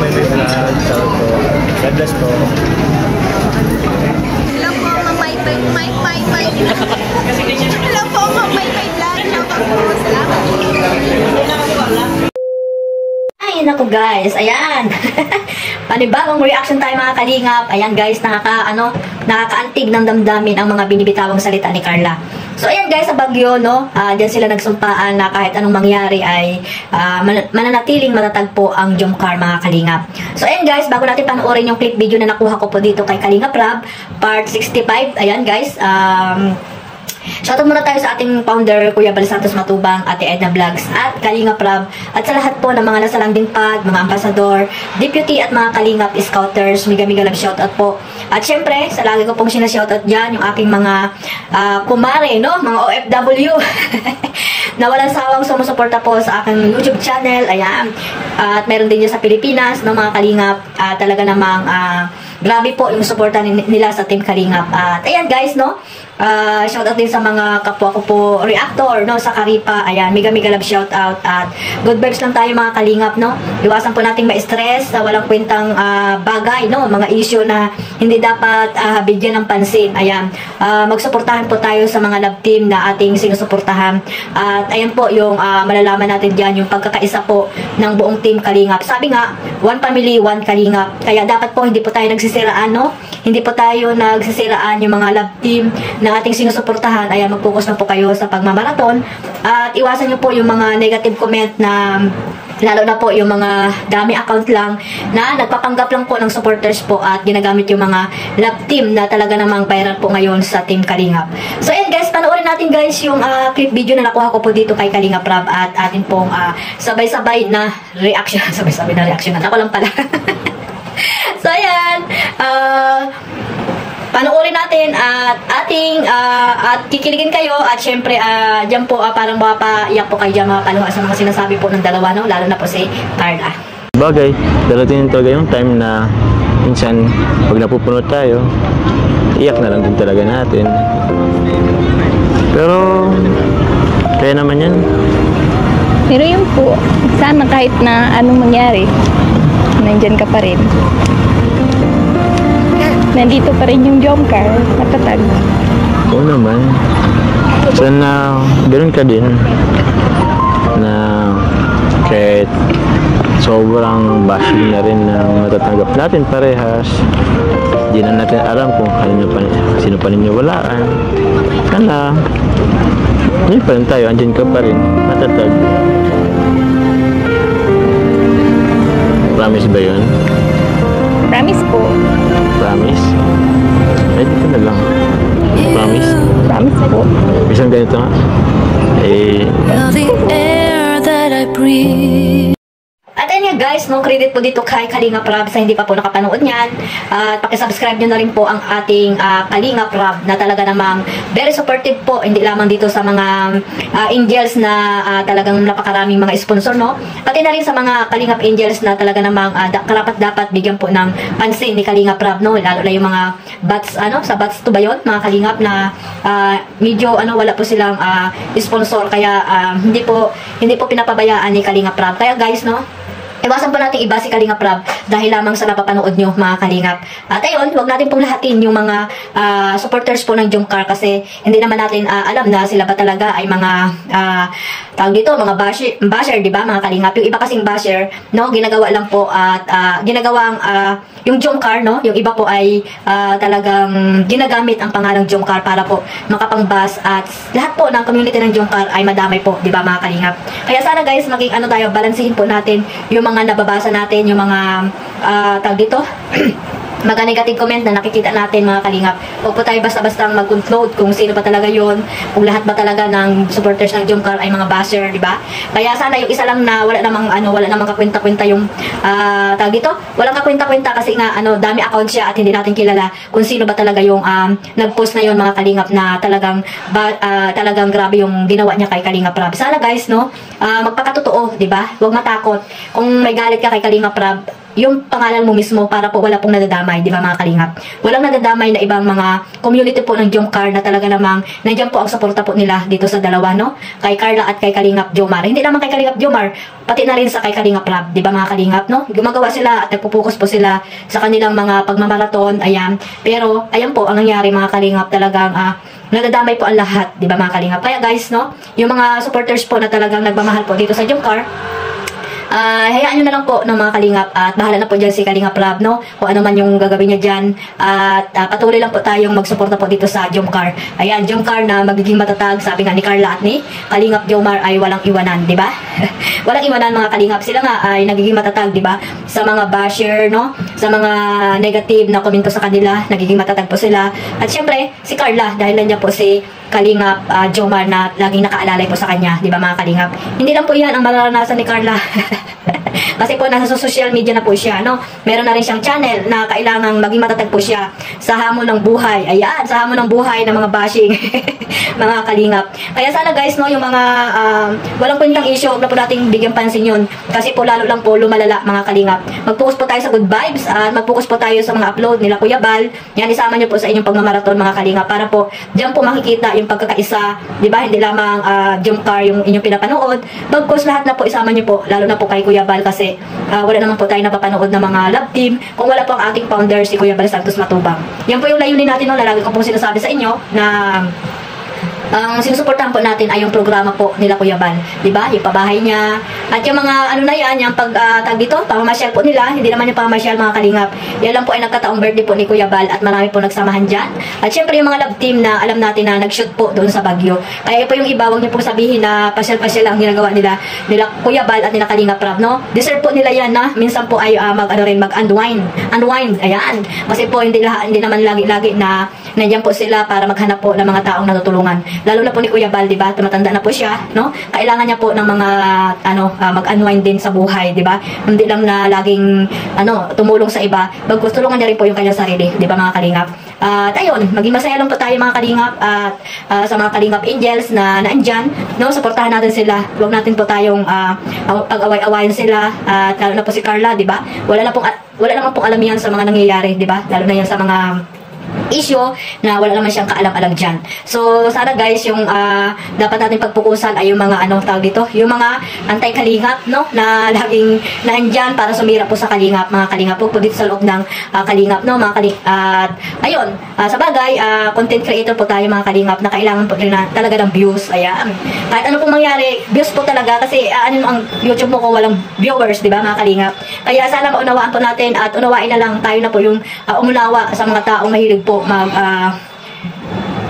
may vlog. Shout po. God bless po. Hello po, mamay. Hello po, mamay vlog. Shout out po. Salamat. Ay, naku guys, ayan. Panibagong reaction tayo mga kalingap. Ayan guys, nakakaantig ng damdamin ang mga binibitawang salita ni Carla. So ayan guys, sa Baguio, no, diyan sila nagsumpaan na kahit anong mangyari ay mananatiling matatag po ang Jomcar mga kalingap. So ayan guys, bago natin panoorin yung clip video na nakuha ko po dito kay Kalingap Rab, part 65, ayan guys, shoutout muna tayo sa ating founder, Kuya Bal Santos Matubang, Ate Edna Vlogs, at Kalingap Rab, at sa lahat po ng mga nasa landing pad, mga ambasador, deputy at mga Kalingap Scouters, miga-miga love shoutout po. At syempre, sa lagi ko pong sinashoutout dyan, yung aking mga kumare, no? Mga OFW, na walang sawang sumusuporta po sa aking YouTube channel, ayan. At meron din dyan sa Pilipinas, no, mga Kalingap, talaga namang grabe po yung suporta nila sa Team Kalingap. At ayan guys, no? Shoutout din sa mga kapwa ko po reactor, no, sa Karipa. Ayan, miga-miga love shoutout at good vibes lang tayo mga Kalingap, no. Iwasan po nating ma-stress sa walang kwentang bagay, no, mga issue na hindi dapat bigyan ng pansin. Ayan, magsuportahan po tayo sa mga love team na ating sinusuportahan. At ayan po yung malalaman natin diyan yung pagkakaisa po ng buong Team Kalingap. Sabi nga, one family, one Kalingap. Kaya dapat po hindi po tayo nagsisiraan, no. Hindi po tayo nagsisiraan yung mga love team na ating sinusuportahan. Ayan, mag-focus na po kayo sa pagmamarathon at iwasan nyo po yung mga negative comment na lalo na po yung mga dami account lang na nagpapanggap lang po ng supporters po at ginagamit yung mga love team na talaga namang viral po ngayon sa Team Kalingap. So ayan guys, panoorin natin guys yung clip video na nakuha ko po dito kay Kalingap Rab at atin pong sabay-sabay na reaction. Sabay-sabay na reaction. Ako lang pala. So ayan, panoorin natin at ating at kikiligin kayo at syempre dyan po parang mapaiyak po kayo dyan mga kaluha sa mga sinasabi po ng dalawa, no? Lalo na po si Carla. Bagay, darating talaga yung time na minsan pag napupunod tayo, iyak na lang din talaga natin. Pero kaya naman yan. Pero yun po, sana kahit na anong mangyari, nandyan ka pa rin. Nandito pa rin yung Jomcar, matatag. Oo naman. Sana ganoon ka din na kahit sobrang bashing na rin na matatanggap natin parehas, di na natin alam kung sino pa niniwalaan. Sana yun pa rin tayo, andyan ka pa rin, matatag. Promise ba yun? Promise po. Promise? Eh, dito na lang. Promise? Promise po. Isang ganito nga. At ayun nga guys, no, credit po dito kay Kalingap Rab sa hindi pa po nakapanood niyan. At pakisubscribe nyo na rin po ang ating Kalingap Rab na talaga namang very supportive po, hindi lamang dito sa mga angels na talagang napakaraming mga sponsor, no? Pati na rin sa mga Kalingap angels na talaga namang karapat dapat bigyan po ng pansin ni Kalingap Rab, no? Lalo na yung mga bats, sa bats to ba yun, mga Kalingap na medyo wala po silang sponsor, kaya hindi po pinapabayaan ni Kalingap Rab. Kaya guys, no, iwasan po natin iba si Kalingap Rab dahil lamang sa napapanood nyo mga Kalingap. At ayun, huwag natin pong lahatin yung mga supporters po ng Jomcar kasi hindi naman natin alam na sila ba talaga ay mga tawag dito, mga basher, di ba mga Kalingap? Yung iba kasing basher, no, ginagawa lang po at ginagawang yung Jomcar, no, yung iba po ay talagang ginagamit ang pangalang Jomcar para po makapangbas at lahat po ng community ng Jomcar ay madamay po, di ba mga Kalingap? Kaya sana guys, maging tayo, balansehin po natin yung mga nababasa natin, yung mga tawag dito mga negative comment na nakikita natin mga Kalingap. Huwag po tayo basta-basta mag-conclude kung sino pa talaga yon, kung lahat ba talaga ng supporters ng Jomcar ay mga basher, di ba? Kaya sana yung isa lang na wala namang kakwenta-kwenta yung tawag dito, walang kakwenta-kwenta kasi nga dami account siya at hindi natin kilala kung sino ba talaga yung nag-post na yon mga Kalingap na talagang grabe yung ginawa niya kay Kalingap Rab. Sana guys, no, magpakatotoo, di ba? Huwag matakot. Kung may galit ka kay Kalingap Rab, yung pangalan mo mismo para po wala pong nadadamay, di ba mga kalingap? Walang nadadamay na ibang mga community po ng Jomcar na talaga namang nandiyan po ang suporta po nila dito sa dalawa, no? Kay Carla at kay Kalingap Jomar. Hindi naman kay Kalingap Jomar, pati na rin sa kay Kalingap Rab, di ba mga kalingap, no? Gumagawa sila at nagpupokus po sila sa kanilang mga pagmamaraton, ayan. Pero, ayan po, ang nangyari mga kalingap talagang, nadadamay po ang lahat, di ba mga kalingap? Kaya guys, no? Yung mga supporters po na talagang nagmamahal po dito sa Jomcar, hayaan nyo na lang po ng mga kalingap at bahala na po dyan si Kalingap Rab, no? Kung ano man yung gagawin niya dyan at patuloy lang po tayong magsuporta po dito sa Jomcar. Ayan, Jomcar na magiging matatag, sabi nga ni Carla at ni Kalingap Jomar ay walang iwanan, di ba? Walang iwanan mga kalingap, sila nga ay nagiging matatag, di ba? Sa mga basher, no? Sa mga negative na komento sa kanila, nagiging matatag po sila. At syempre, si Carla, dahil nandiyan po si Kalingap Jomar na laging nakaalalay po sa kanya, di ba mga kalingap? Hindi lang po yan ang mararanasan ni Carla. Kasi po nasa social media na po siya, no? Meron na rin siyang channel na kailangang maging matatag po siya sa hamon ng buhay. Ayan, sa hamon ng buhay ng mga bashing mga kalingap. Kaya sana guys, no, yung mga walang kwentang issue, huwag na po nating bigyan pansin yun. Kasi po lalo lang po lumalala mga kalingap. Mag-focus po tayo sa good vibes at mag-focus po tayo sa mga upload nila Kuya Bal. Yan, isama nyo po sa inyong pagmamaraton mga kalingap para po diyan po makikita yung pagkakaisa, di ba? Hindi lamang Jomcar yung inyong pinapanood. Bagkus lahat na po isama nyo po, lalo na po kay Kuya Bal kasi wala naman po tayo napapanood ng mga love team kung wala po ang ating founder si Kuya Bal Santos Matubang. Yan po yung layunin natin, no? Lagi ko pong sinasabi sa inyo na ang sinusuportahan po natin ay yung programa po nila Kuya Bal, di ba? Yung pabahay niya at yung mga ano na yan, yung tag dito, pamamasyal po nila, hindi naman yung pamamasyal mga kalingap. Yan lang po ay nagkataong birthday po ni Kuya Bal at marami po nagsamahan dyan. At syempre yung mga love team na alam natin na nag-shoot po doon sa Baguio. Kaya po yung iba, huwag niyo po sabihin na pasyal-pasyal ang ginagawa nila Kuya Bal at nila Kalingap Rab, no? Deserve po nila yan na minsan po ay mag-unwind, ayan. Kasi po hindi naman lagi-lagi na nandiyan po sila para maghanap po ng mga taong natutulungan. Lalo na po ni Kuya Bal, di ba? Tumatanda na po siya, no? Kailangan niya po ng mga mag-unwind din sa buhay, di ba? Hindi lang na laging tumulong sa iba. Bagkus tulungan niya rin po yung kanyang sarili, di ba mga kalingap? At ayun, maging masaya lang po tayo mga kalingap at sa mga kalingap angels na naandyan, no? Suportahan natin sila. Huwag natin po tayong pag-away-awayan sila at lalo na po si Carla, di ba? Wala naman pong alam yan sa mga nangyayari, di ba? Lalo na yan sa mga issue na wala naman siyang kaalam-alam dyan. So, sana guys, yung dapat natin pagpukusan ay yung mga tawag dito, yung mga anti-kalingap, no? Na laging naandyan para sumira po sa kalingap, mga kalingap po dito sa loob ng kalingap, no? Mga kalingap. At, ayun, sa bagay, content creator po tayo mga kalingap na kailangan po rin talaga ng views. Ayan. Kahit ano pong mangyari, views po talaga kasi ang YouTube mo kung walang viewers, di ba mga kalingap? Kaya sana maunawaan po natin at unawain na lang tayo na po yung umunawa sa mga taong mahilig po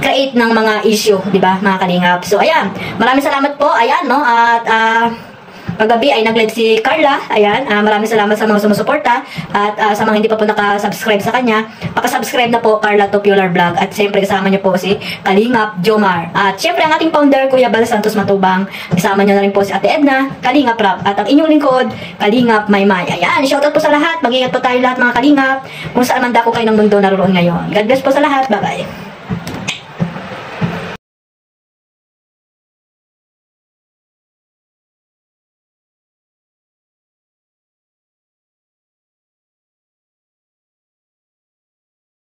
create ng mga issue, di ba mga kalingap? So ayan, maraming salamat po, ayan, no? At paggabi ay nag-live si Carla, ayan, maraming salamat sa mga sumusuporta at sa mga hindi pa po nakasubscribe sa kanya, pakasubscribe na po Carla Topular Vlog at siyempre kasama niyo po si Kalingap Jomar at siyempre ang ating founder Kuya Bal Santos Matubang, kasama niyo na rin po si Ate Edna, Kalingap Rab at ang inyong lingkod Kalingap Maymay. Ayan, shoutout po sa lahat, mag-ingat po tayo lahat mga kalingap kung saan man dako kayo ng mundo naroon ngayon. God bless po sa lahat, bye bye.